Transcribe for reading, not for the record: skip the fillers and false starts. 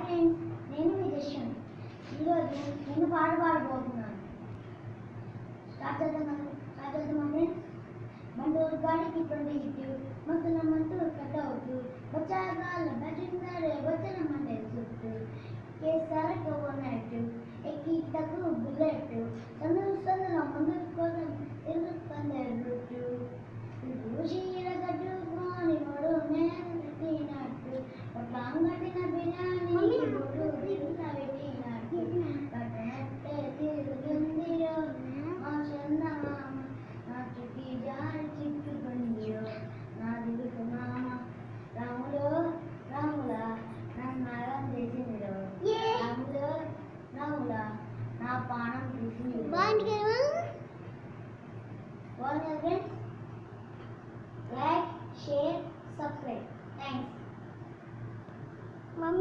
Friends, నేను మీ జషన్. ఈరోజు నేను పాట పాడబోతున్నాను. స్టార్ట్ చేద్దామా ఫ్రెండ్స్? మంటూరు గాడికి 20 హిట్, మొత్తం మంటూ కట్ అవుతూ వచ్చాగాల బజింగారే వచ్చిన మండే చుట్టూ కేసారకు ఉన్నట్టు ఎక్కిటకు బుల్లెట్ సందులో ముందు కోసం తిరుగుతుంది రొట్టు ఋషిల కట్టుకొని మొడు నేను పెట్టినట్టు పట్ల అంగటిన బిర్యానీ మొడు తిరుగుతా పెట్టినట్టు పట్టనట్టే తిరుగుతుందిరో మా చందమామ నా చుట్టి జారి చిక్కుకుందిరో నా దిగుకు మామ రాములో రాముల నన్ను అలం చేసిందిరో రాములో రాముల నా పానం తీసింది. బాగుంది friends. Like, share, subscribe. Thanks. Mom.